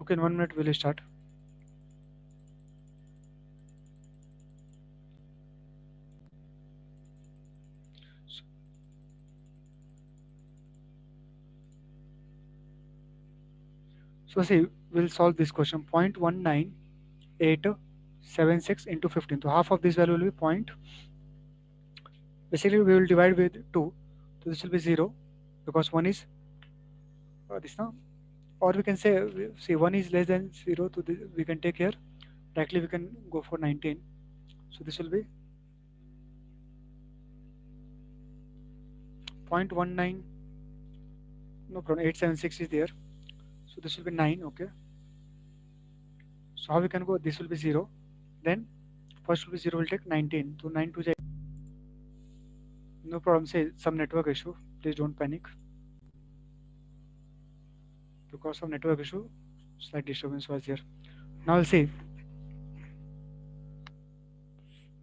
Okay, in 1 minute we'll start. So see, we'll solve this question. 0.1986 into 15. So half of this value will be point. Basically, we will divide with 2. So this will be 0 because 1 is this now. Or we can say, see 1 is less than 0. So this, we can take here. Directly we can go for 19. So this will be 0.19. No problem. 876 is there. So this will be 9. Okay. So how we can go? This will be 0. Then first will be 0. We'll take 19. So 9 to no problem. Say some network issue. Please don't panic. Because of network issue, slight disturbance was here. Now I'll see.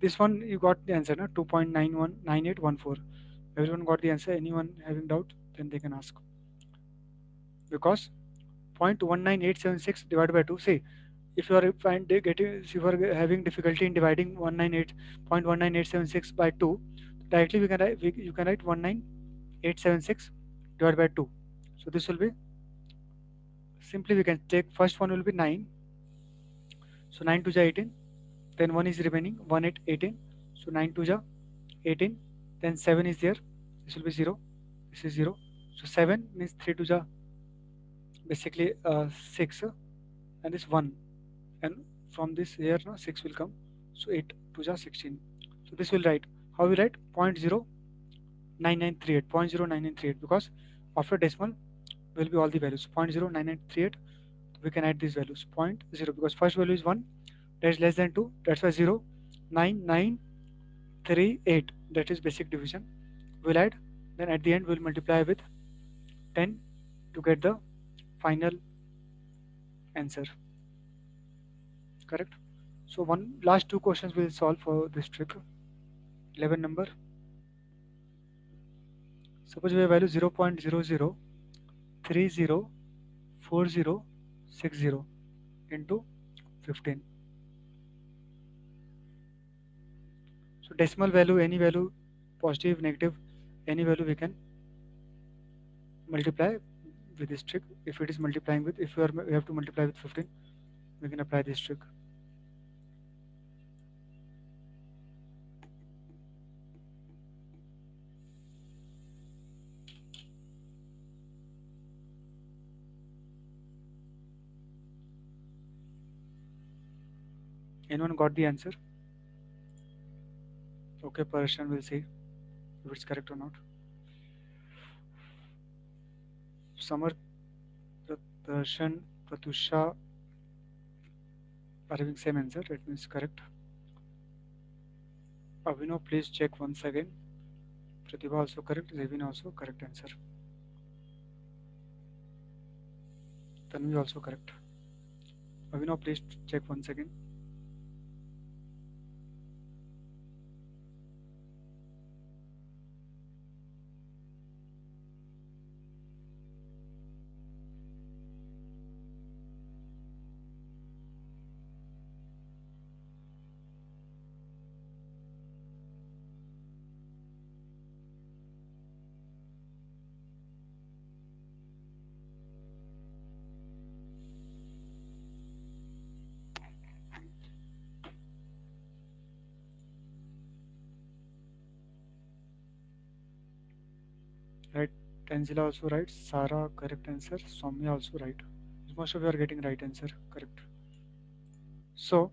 This one you got the answer, na? 2.919814. Everyone got the answer. Anyone having doubt, then they can ask. Because 0.19876 divided by 2. See, if you are if you are having difficulty in dividing 198.19876 by 2, directly we can write, you can write 19876 divided by 2. So this will be simply we can take first one will be 9. So 9 to 18. Then 1 is remaining 1 8 18. So 9 to 18. Then 7 is there. This will be 0. This is 0. So 7 means 3 to basically 6 and this 1. And from this here no 6 will come. So 8 to 16. So this will write. How we write? 0.09938. 0.09938 because after decimal will be all the values. 0.09938 we can add these values. 0.0 because first value is 1. That is less than 2. That's why 0. 9938. That is basic division. We'll add. Then at the end we'll multiply with 10 to get the final answer. Correct? So one last two questions we'll solve for this trick. 11 number. Suppose we have value 0.00304060 into 15. So decimal value, any value, positive, negative, any value we can multiply with this trick. If it is multiplying with, if we have to multiply with 15, we can apply this trick. Anyone got the answer? Okay, Parashan will see if it's correct or not. Samar, Darshan, Pratusha are having same answer. That means correct. Avino, please check once again. Pratibha also correct. Zevin also correct answer. Tanvi also correct. Avino, please check once again. Right. Tanzila also right. Sara correct answer. Soumya also right. Most of you are getting right answer. Correct. So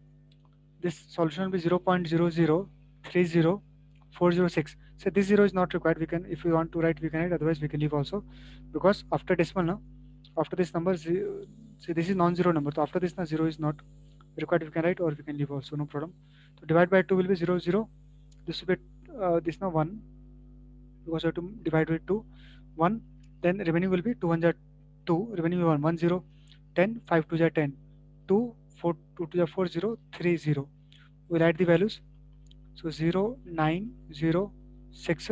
this solution will be 0.0030406. So this 0 is not required. We can, if we want to write, we can write. Otherwise, we can leave also, because after decimal, now after this number, see this is non-zero number. So after this, now 0 is not required. We can write or we can leave also. No problem. So divide by 2 will be 0 0. This will be this now 1, because we have to divide with 2 1. Then remaining will be 2 1 2. Remaining will be 1 1 0 10 5 2 10 2 4 2 2 4 0 3 0. We'll add the values. So 0 9 0 6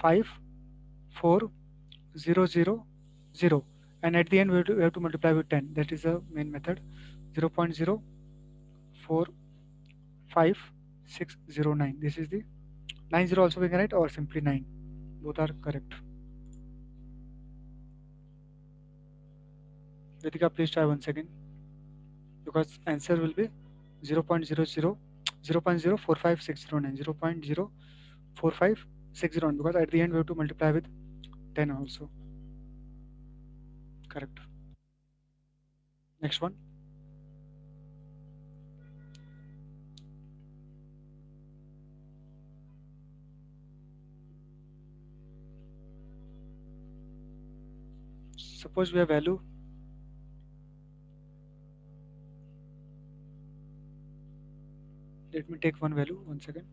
5 4 0 0 0. and at the end we have to multiply with 10. That is the main method. 0.045609. This is the 90 also we can write, or simply 9. Both are correct. Ritika, please try once again, because answer will be 0.0045609, 0.045609, because at the end we have to multiply with 10 also. Correct. Next one. Suppose we have value. Let me take one value once again.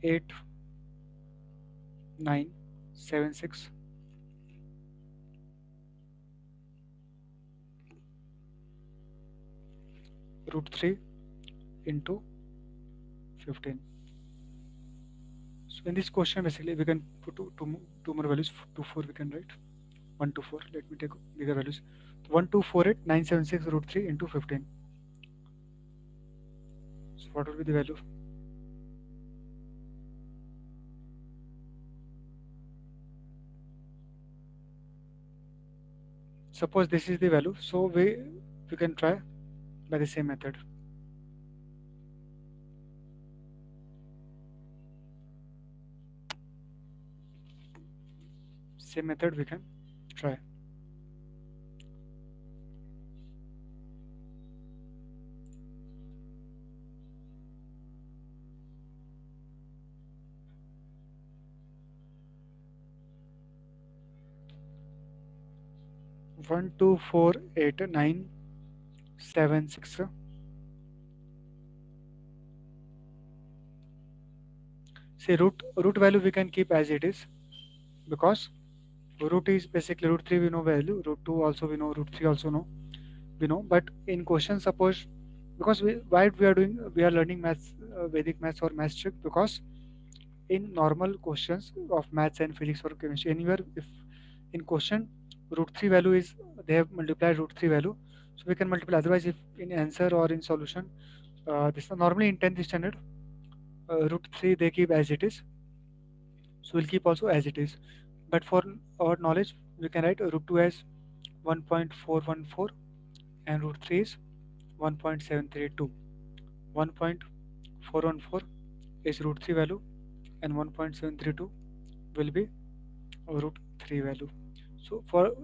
8976 root 3 into 15. So in this question, basically we can put two more values. 2 4 we can write 1 to 4. Let me take bigger values. 1248976 root 3 into 15. So what will be the value? Suppose this is the value, so we can try by the same method. Same method we can try. One two four eight nine seven six. See, root value we can keep as it is, because root is basically root 3 we know value, root 2 also we know, root 3 also know we know. But in question, suppose, because why we are learning maths, Vedic maths or maths trick, because in normal questions of maths and physics or chemistry, anywhere, if in question root 3 value is, they have multiplied root 3 value, so we can multiply. Otherwise, if in answer or in solution, this is normally in 10th standard, root 3 they keep as it is, so we'll keep also as it is. But for our knowledge, we can write root 2 as 1.414 and root 3 is 1.732. 1.414 is root 3 value and 1.732 will be root 3 value. So for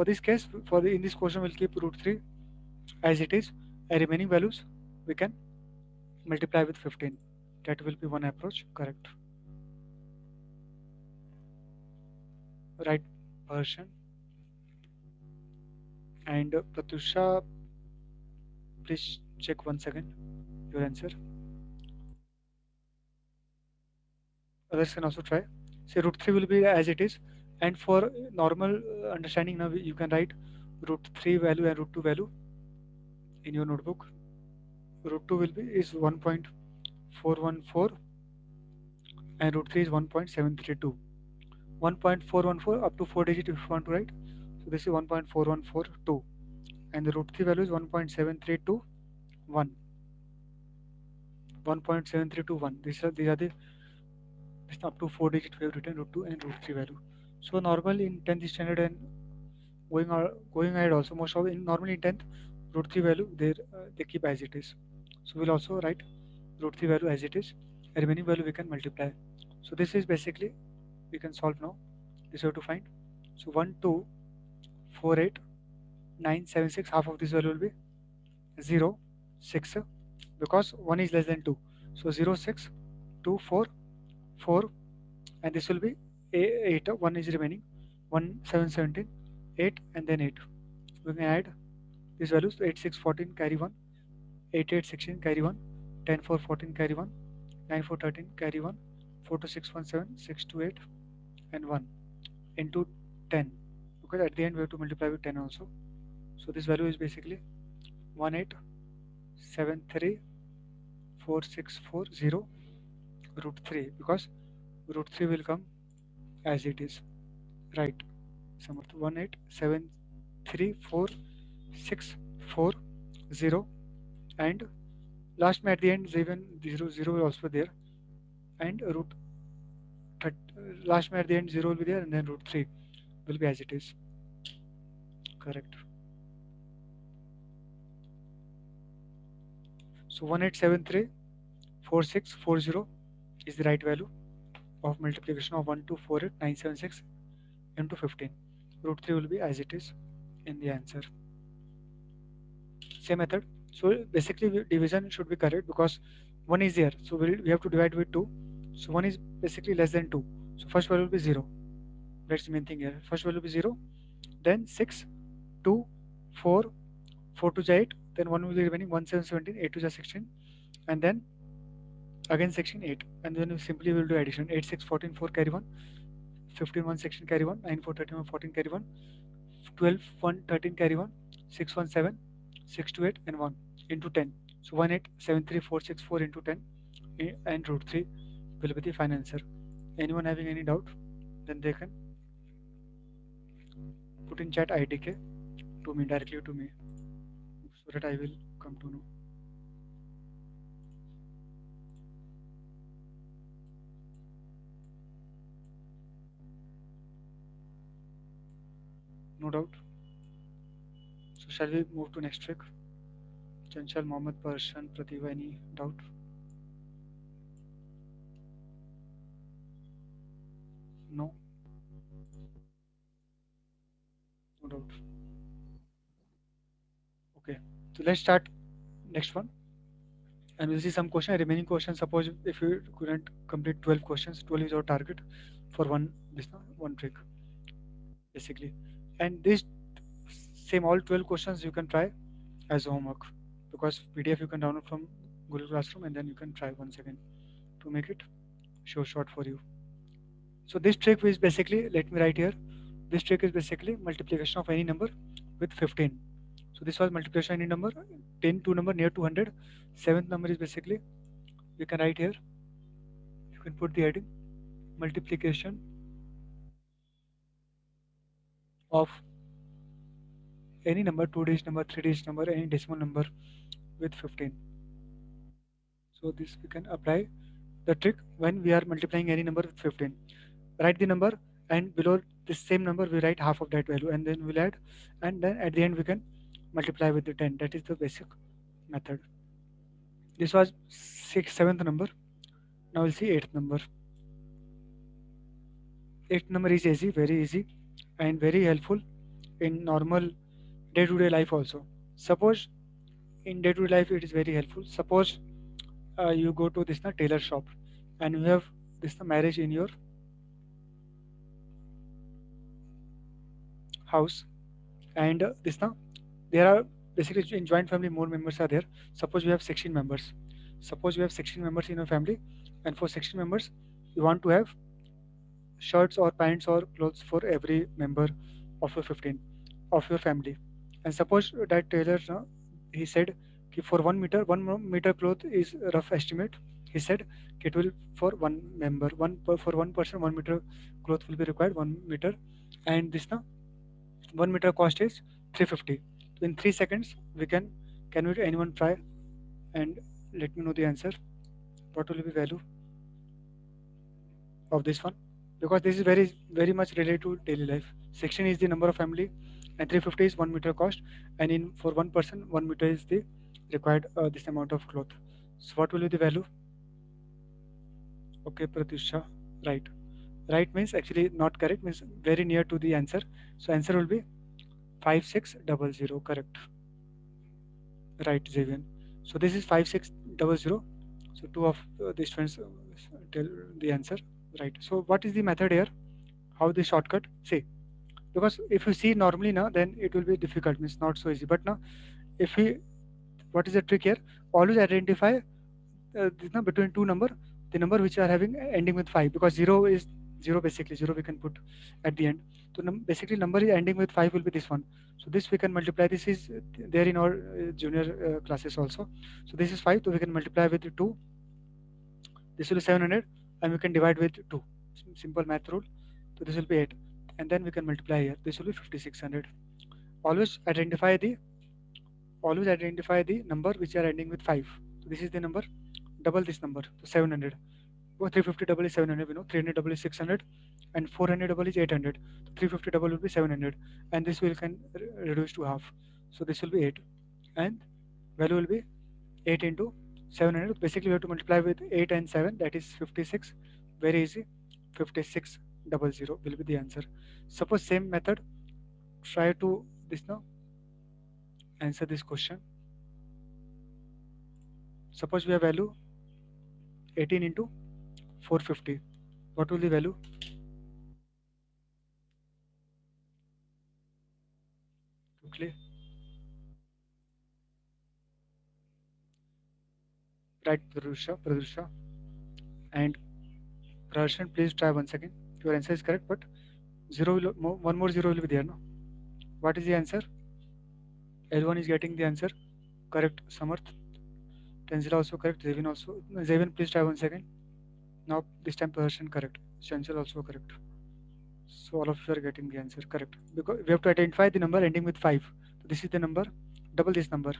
this case, in this question we'll keep root 3 as it is, and remaining values we can multiply with 15. That will be one approach. Correct. Right version. And Pratusha, please check once again your answer. Others can also try. Say root 3 will be as it is, and for normal understanding, now you can write root 3 value and root 2 value in your notebook. Root 2 will be is 1.414 and root 3 is 1.732. 1.414 up to 4 digit if you want to write. So this is 1.4142 and the root 3 value is 1.7321. 1.7321. These are the up to 4 digit we have written root 2 and root 3 value. So normally in 10th standard and going ahead also, most of in normally in 10th, root 3 value they keep as it is. So we'll also write root 3 value as it is, and remaining value we can multiply. So this is basically we can solve now. This we have to find. So 1 2 4 8 9 7 6, half of this value will be 0 6, because 1 is less than 2. So 0 6 2 4 4, and this will be 8, 1 is remaining, 1 7 17 8 and then 8. We can add these values. 8 6 14 carry 1, 8 8 16 carry 1, 10 4 14 carry 1, 9 4 13 carry 1, 4 2 6 1 7, 6 2 8 and 1 into 10, because at the end we have to multiply with 10 also. So this value is basically 1873460 root 3, because root 3 will come as it is. Right. Samarth 1873464 and last में at the end 0 will also there and root last में at the end 0 will be there and then root 3 will be as it is. Correct. So 18734640 is the right value of multiplication of 1248976 into 15. Root 3 will be as it is in the answer. Same method. So basically division should be correct because 1 is here. So we have to divide with 2. So 1 is basically less than 2. So first value will be 0. That's the main thing here. First value will be 0. Then 6, 2, 4, 4 to 8. Then 1 will be remaining 1, 7, 17, 8 to 16. And then again 16, 8. And then we simply will do addition. 8, 6, 14, 4 carry 1. 15, 1, 16 carry 1. 9, 4, 13, 1, 14 carry 1. 12, 1, 13 carry 1. 6, 1, 7. 6 to 8 and 1 into 10. So 1873464 into 10 and root 3 will be the final answer. Anyone having any doubt? Then they can put in chat IDK to me, directly to me, so that I will come to know. No doubt. So shall we move to next trick? Chanchal, Mohammed, Pershan, Pratibha, any doubt? No? No doubt. Okay. So let's start next one. And we'll see some question. Remaining questions, suppose if you couldn't complete 12 questions, 12 is our target for one trick, basically. And this same all 12 questions you can try as homework because PDF you can download from Google Classroom and then you can try once again to make it show short for you. So this trick is basically, let me write here, this trick is basically multiplication of any number with 15. So this was multiplication of any number, 10 to number near 200. Seventh number is basically, you can write here, you can put the heading, multiplication of any number, 2-digit number, 3-digit number, any decimal number with 15. So this we can apply the trick when we are multiplying any number with 15. Write the number and below this same number we write half of that value and then we'll add and then at the end we can multiply with the 10. That is the basic method. This was seventh number. Now we'll see eighth number. Eighth number is easy, very easy and very helpful in normal day-to-day life also. Suppose in day-to-day life it is very helpful. Suppose you go to this tailor shop and you have this marriage in your house and this there are basically in joint family more members are there. Suppose you have 16 members. Suppose you have 16 members in your family and for 16 members you want to have shirts or pants or clothes for every member of your 15 of your family. And suppose that tailor he said for 1 meter, 1 meter cloth is a rough estimate. He said it will for one member, for one person 1 meter cloth will be required 1 meter, and this now 1 meter cost is 350. In 3 seconds we can we anyone try and let me know the answer. What will be the value of this one? Because this is very much related to daily life. 16 is the number of family and 350 is 1 meter cost, and in for one person 1 meter is the required this amount of cloth. So what will be the value? Okay, Pratyusha, right. Right means actually not correct, means very near to the answer. So answer will be 5600. Correct. Right, Xavier. So this is 5600. So two of the students tell the answer. Right. So what is the method here? How the shortcut? See, because if you see normally now, then it will be difficult, means not so easy. But now, if we, what is the trick here? Always identify between two number, the number which are having ending with 5, because 0 is 0, basically 0 we can put at the end. So basically number is ending with 5 will be this one. So this we can multiply. This is there in our junior classes also. So this is 5, so we can multiply with 2. This will be 700 and we can divide with 2. simple math rule. So this will be 8, and then we can multiply here. This will be 5600. Always identify the number which are ending with 5. So this is the number. Double this number. So 700. Oh, 350 double is 700. We know 300 double is 600, and 400 double is 800. So 350 double will be 700, and this will can reduce to half. So this will be 8, and value will be 8 into 700. Basically, we have to multiply with 8 and 7. That is 56. Very easy. 5600 will be the answer. Suppose same method. Try to this now. Answer this question. Suppose we have value 18 into 450. What will the value? Quickly. Right, Pradusha. And Prarshan, please try once again. Your answer is correct, but one more zero will be there, no? What is the answer? L1 is getting the answer. Correct, Samarth. Tenzila also correct. Zevin also. No, Zevin, please try once again. Now, this time Prarshan correct. Chanchal also correct. So all of you are getting the answer correct. Because we have to identify the number ending with 5. So this is the number. Double this number.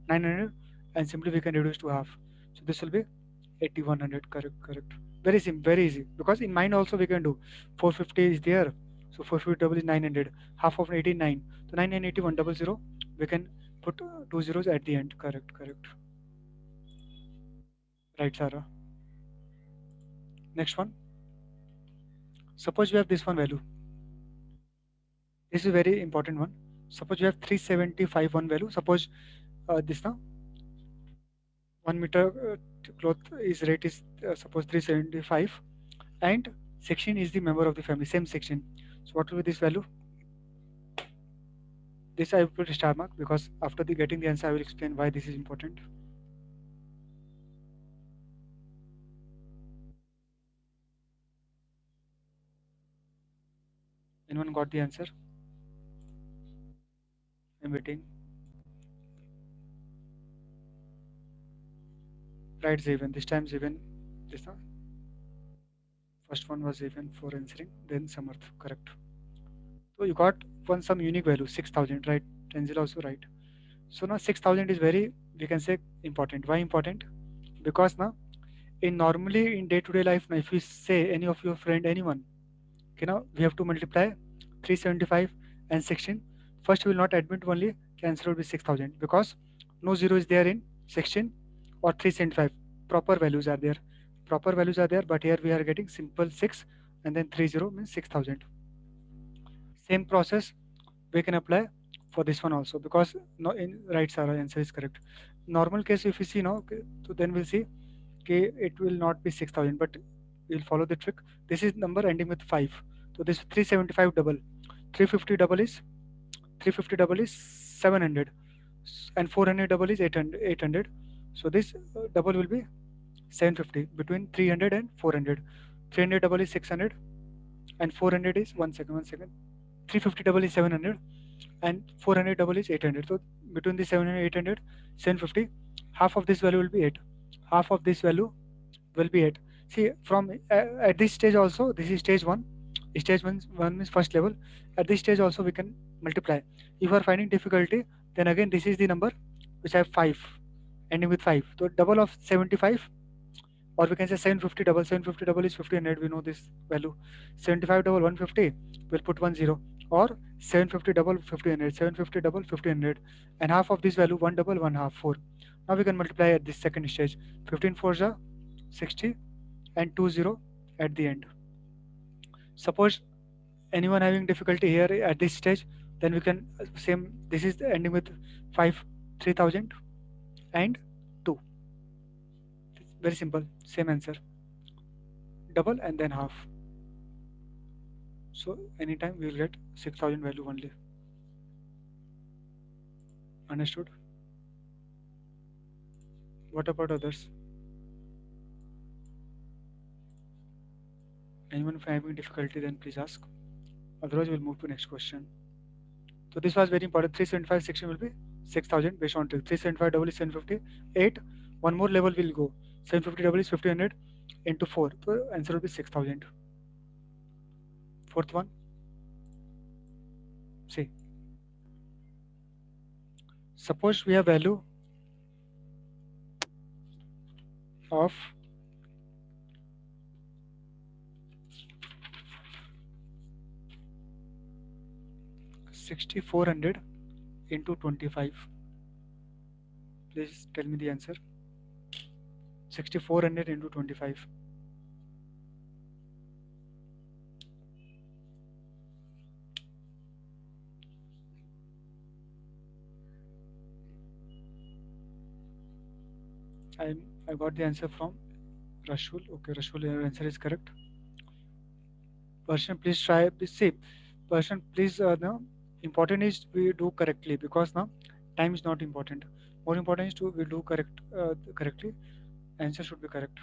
900, and simply we can reduce to half. So this will be 8100. Correct. Very simple, very easy. Because in mind also we can do 450 is there. So 450 double is 900. Half of 89. So 998100. We can put two zeros at the end. Correct. Right, Sarah. Next one. Suppose we have this one value. This is a very important one. Suppose you have 375 one value. Suppose this now 1 meter cloth is rate is suppose 375, and section is the member of the family, same section. So what will be this value? This I will put a star mark because after the getting the answer I will explain why this is important. Anyone got the answer? I'm waiting. Right, Zeven. This time Zeven. This now. First one was Zeven for answering. Then Samarth. Correct. So you got one some unique value 6000. Right. Tenzil also right. So now 6000 is very, we can say, important. Why important? Because now in normally in day-to-day life now, if you say any of your friend, anyone, we have to multiply 375 and 16. First we will not admit only, answer will be 6000 because no zero is there in 16 or 375. Proper values are there, but here we are getting simple 6 and then 30 means 6000. Same process we can apply for this one also, because no, in right, Sarah, answer is correct. Normal case if you see now, okay, so then we'll see, okay, it will not be 6000, but we'll follow the trick. This is number ending with 5. So this 375 double, 350 double is 700, and 400 double is 800. So this double will be 750, between 300 and 400. 300 double is 600, and 400 is one second. 350 double is 700, and 400 double is 800. So between the 700 and 800, 750. Half of this value will be 8. Half of this value will be 8. See, from at this stage also, this is stage 1. Stage 1 means first level. At this stage also we can multiply. If you are finding difficulty, then again this is the number which I have 5, ending with 5. So double of 75, or we can say 750 double. 750 double is 1500. We know this value. 75 double 150. We'll put 10. Or 750 double 1500. 750 double 1500, and half of this value 1 double 1 half 4. Now we can multiply at this second stage. 15 4 are 60, and 20 at the end. Suppose anyone having difficulty here at this stage, then we can same. This is ending with 5, 3000 and 2. Very simple, same answer. Double and then half. So anytime we will get 6000 value only. Understood? What about others? Anyone having difficulty, then please ask. Otherwise, we'll move to next question. So this was very important. 375 section will be 6000 based on trick. 375 double is 750. 8. One more level will go. 750 double is 1500 into 4. So answer will be 6000. Fourth one, see, suppose we have value of 6400 into 25. Please tell me the answer. 6400 into 25. I I got the answer from Rashul. Okay, Rashul, your answer is correct. Person, please try. Please see. Person, please. No, important is we do correctly because now time is not important. More important is to we do correctly. Answer should be correct.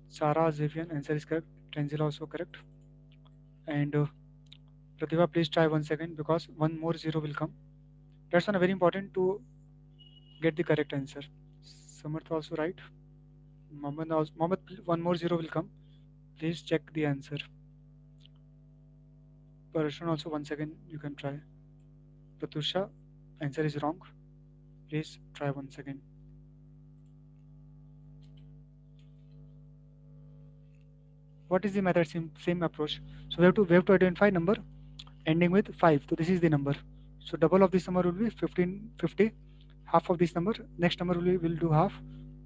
Sarah Zevian, answer is correct. Tenzil also correct. And Pratibha, please try once again because one more zero will come. That's one very important to get the correct answer. Samarth also right. Mohammed, also, Mohammed, one more zero will come. Please check the answer. Parashun also once again you can try. Pratusha, answer is wrong. Please try once again. What is the method? Same approach. So we have to identify number ending with 5. So this is the number. So double of this number will be 1550. Half of this number, next number will do half,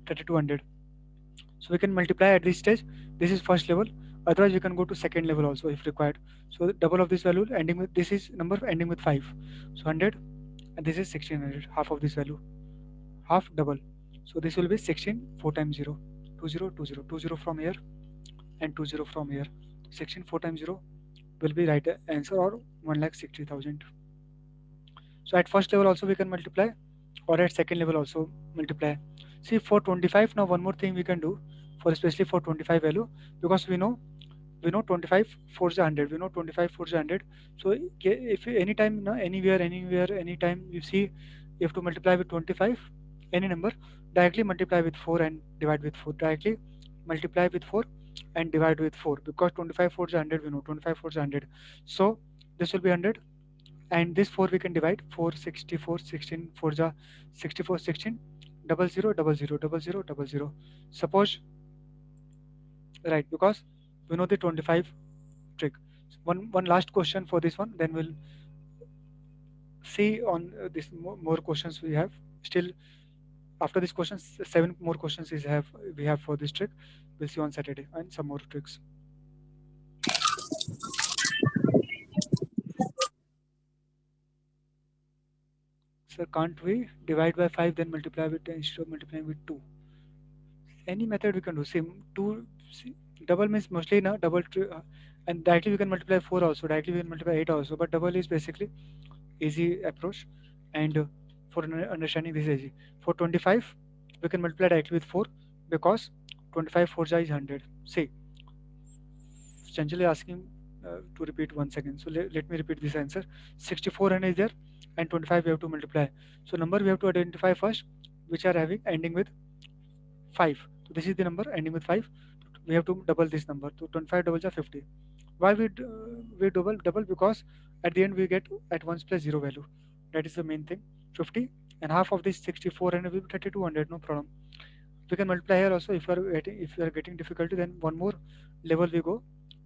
3200. So we can multiply at this stage. This is first level. Otherwise, we can go to second level also if required. So the double of this value ending with this is number ending with 5. So 100 and this is 1600. Half of this value, half double. So this will be 16 4 times 0, 20 20 20 from here and 20 from here. 16 4 times 0 will be right answer or 1,60,000. So at first level also we can multiply or at second level also multiply. See for 25 now one more thing we can do for especially for 25 value because we know 25 4 is 100, we know 25 4 is 100. So if you anytime no, anywhere anytime you see you have to multiply with 25 any number, directly multiply with 4 and divide with 4, directly multiply with 4 and divide with 4 because 25 4 is 100, we know 25 4 is 100. So this will be 100 and this 4 we can divide 4 64 16 4 ja 64 16 double 0 double 0 double 0 double 0. Suppose right because we know the 25 trick. One last question for this one, then we'll see on this more questions we have still. After this questions, 7 more questions is have we have for this trick. We'll see on Saturday and some more tricks. Sir, can't we divide by 5 then multiply with 10 instead of multiplying with 2? Any method we can do. Same 2 see, double means mostly na and directly we can multiply 4 also. Directly we can multiply 8 also. But double is basically easy approach, and for understanding this is easy. For 25 we can multiply directly with 4 because 25 4 is 100. See, Chanchal is asking to repeat once again. So let me repeat this answer. 64 is there and 25 we have to multiply. So number we have to identify first which are having ending with 5. So this is the number ending with 5. We have to double this number. So 25 doubles are 50. Why we double because at the end we get at 1 plus 0 value. That is the main thing. 50 and half of this 64 and will be 3200. No problem. We can multiply here also if you are getting difficulty. Then one more level we go.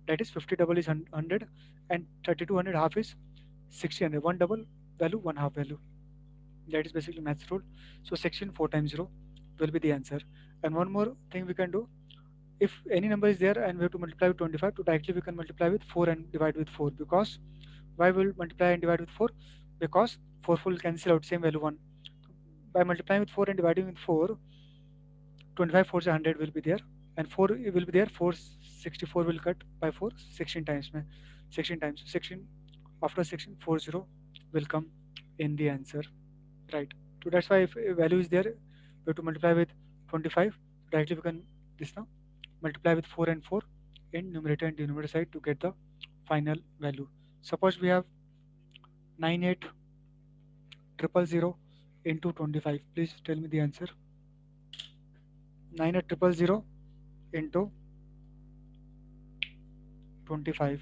That is 50 double is 100 and 3200 half is 1600. One double value, one half value. That is basically maths rule. So 16 4 times 0 will be the answer. And one more thing we can do, if any number is there and we have to multiply with 25, to directly we can multiply with 4 and divide with 4 because why will multiply and divide with 4? Because 4 will cancel out same value 1. By multiplying with 4 and dividing with 4, 25 4 is 100 will be there and 4 will be there. 464 will cut by 4 16 times 16 times 16 after 16 40 will come in the answer, right? So that's why if a value is there we have to multiply with 25 directly we can this now multiply with 4 and 4 in numerator and denominator side to get the final value. Suppose we have 98,000 into 25. Please tell me the answer. 98,000 into 25.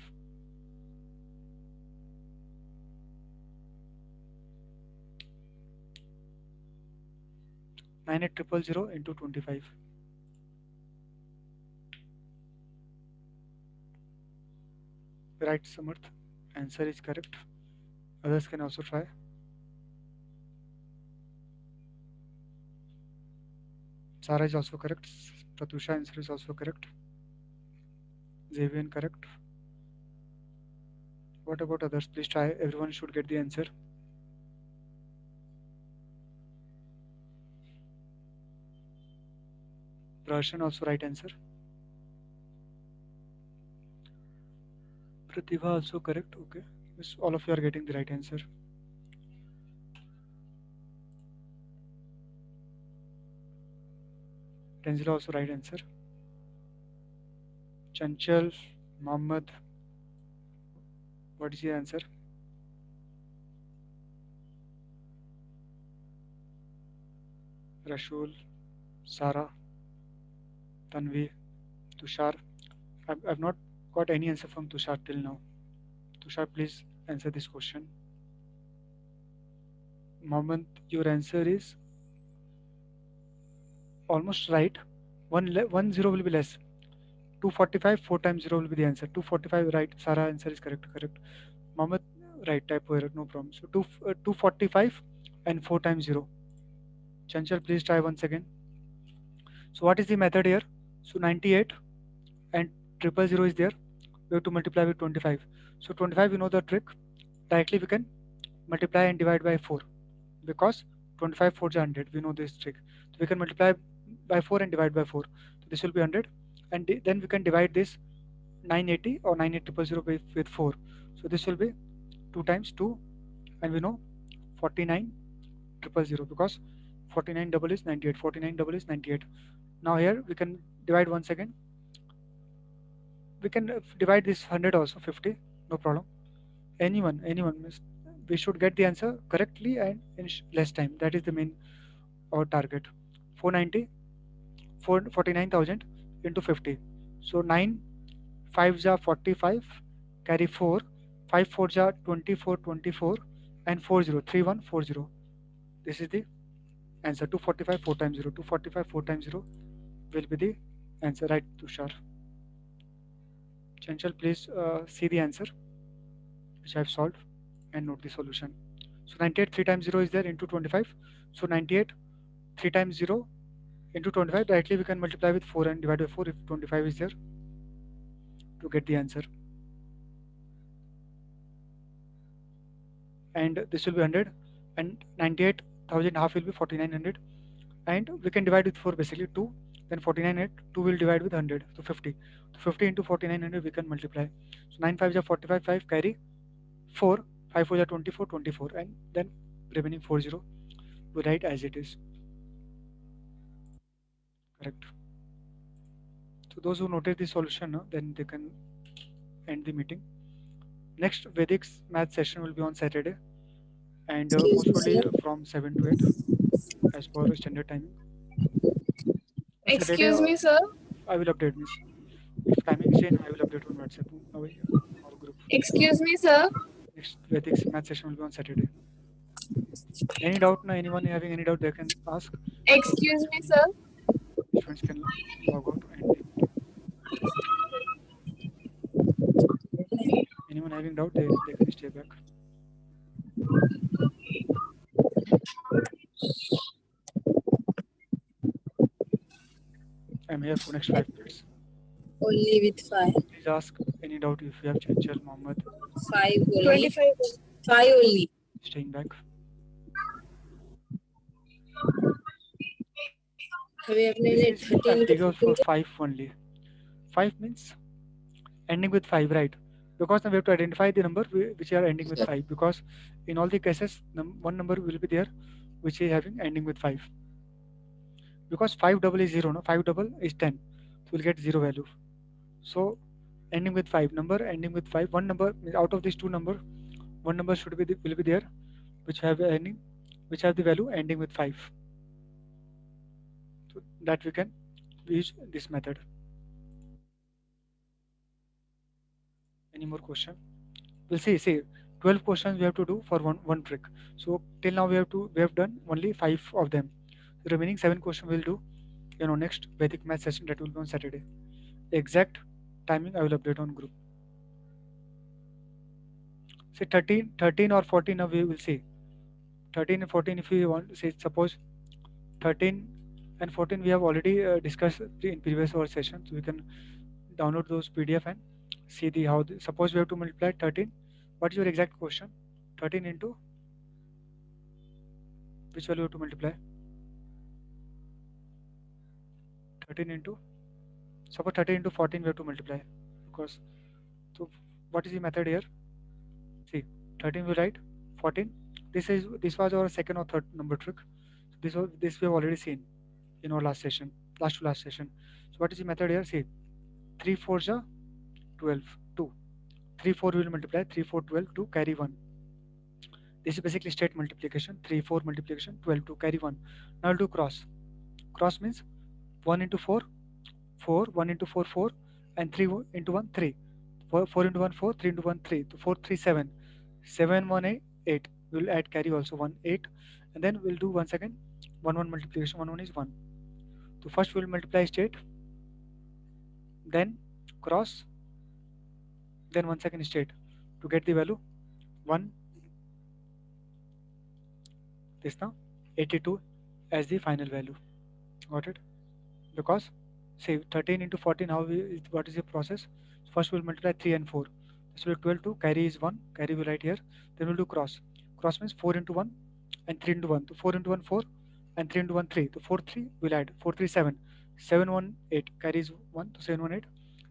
98000 into 25. Right, Samarth. Answer is correct. Others can also try. Sara is also correct. Pratusha answer is also correct. Xavier correct. What about others? Please try. Everyone should get the answer. Prashan also right answer. Pratibha also correct. Okay. Yes, all of you are getting the right answer. Tenzila also right answer. Chanchal, Mohammed, what is your answer? Rashul, Sara, Tanvi, Tushar. I've not got any answer from Tushar till now. Tushar, please answer this question. Mohammed, your answer is almost right. One zero will be less. 245, 4 times 0 will be the answer. 245, right. Sara answer is correct. Correct. Mohammed, right. Typo error, no problem. So 245 and 4 times 0. Chanchal, please try once again. So what is the method here? So 98 and 000 is there. We have to multiply with 25. So 25, you know the trick. Directly we can multiply and divide by 4 because 25 4 is 100. We know this trick. So we can multiply by 4 and divide by 4. So this will be 100, and then we can divide this 980 or 98000 with 4. So this will be 2 times 2, and we know 49,000 because 49 double is 98. 49 double is 98. Now here we can divide once again. We can divide this 100 also 50, no problem. Anyone means we should get the answer correctly and in less time. That is the main our target. 490 49,000 into 50. So 9 5s are 45, carry 4, 5 4s are 24 24, and 40 3140. This is the answer. 245 4 times 0. 245 4 times 0 will be the answer. Right, Tushar. Chanchal, please see the answer which I have solved and note the solution. So 98 3 times 0 is there into 25. So 98 3 times 0 into 25. Directly we can multiply with 4 and divide by 4 if 25 is there to get the answer. And this will be 100, and 98,000 half will be 4900, and we can divide with 4 basically 2, then 49 at 2 will divide with 100, so 50. So 50 into 4900 we can multiply. So 9 5 is 45, 5 carry 4, 5 4 is 24 24, and then remaining 40 we write as it is. Correct. So those who noted the solution, then they can end the meeting. Next Vedic math session will be on Saturday, and Excuse most me, probably sir. from 7 to 8 as per standard timing. On Saturday, Excuse me, sir. I will update this. If timing is changed, I will update on WhatsApp our group. Excuse me, sir. Next Vedic math session will be on Saturday. Any doubt? No, anyone having any doubt, they can ask. Excuse me, sir. Students can log out and the meeting. Anyone having doubt, they can stay back. I'm here for next 5 minutes. Only with 5. Please ask any doubt if you have Chanchal, Mohammed 5 only. 25. 5 only. staying back. We have This nearly is 13 to figure 15. for 5 only. 5 means ending with 5, right? Because now we have to identify the number which are ending with 5, because in all the cases one number will be there which is having ending with 5, because 5 double is 0, no, 5 double is 10, so we'll get 0 value. So ending with 5, number ending with 5, one number out of these two number, one number should be will be there which have ending, which have the value ending with 5, so that we can use this method. Any more question? We'll see 12 questions we have to do for one trick. So till now we have done only 5 of them. The remaining 7 questions we'll do next Vedic math session that will be on Saturday. Exact timing I will update on group. Say 13 or 14 now we will see. 13 and 14 if we want, say suppose 13 and 14 we have already discussed in previous our sessions. We can download those PDF and see the how. Suppose we have to multiply 13. What is your exact question? 13 into which value you have to multiply? 13 into suppose 13 into 14 we have to multiply because so what is the method here? See 13 we write 14. This was our second or third number trick. So this we have already seen in our last session, last to last session. So what is the method here? See 3 4 ja 12 2. 3 4 will multiply 3 4 12 2 carry 1. This is basically straight multiplication. 3 4 multiplication 12 2 carry 1. Now I'll do cross. Cross means 1 into 4 4 1 into 4 4 and 3 into 1 3. 4 into 1 4 3 into 1 3. So 4 3 7 7 1 8 8. We'll add carry also 1 8 and then we'll do once again 1 1 multiplication 1 1 is 1. So first we'll multiply straight, then cross, then once again straight to get the value 1 this now 82 as the final value. Got it? Because say 13 into 14 what is the process? First we'll multiply 3 and 4. This will 12 2 carry is 1, carry will write here. Then we'll do cross. Cross means 4 into 1 and 3 into 1. So 4 into 1 4 and 3 into 1 3. So 4 3 we'll add 4 3 7 7 1 8 carries 1 to 7 1 8.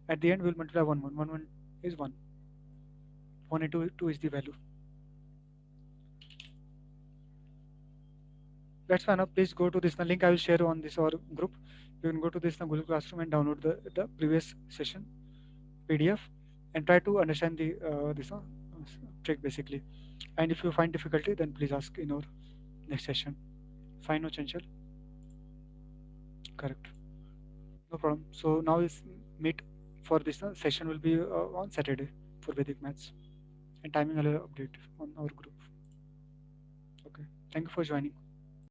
At the end we'll multiply 1 1 1 1 is 1. 1 into 2 is the value. That's fine. Now please go to this link I will share on this our group. You can go to this Google Classroom and download the previous session PDF and try to understand the this trick basically. And if you find difficulty, then please ask in our next session. Fine, no Chanchal? Correct. No problem. So now is meet for this session will be on Saturday for Vedic Maths, and timing I will update on our group. Okay. Thank you for joining.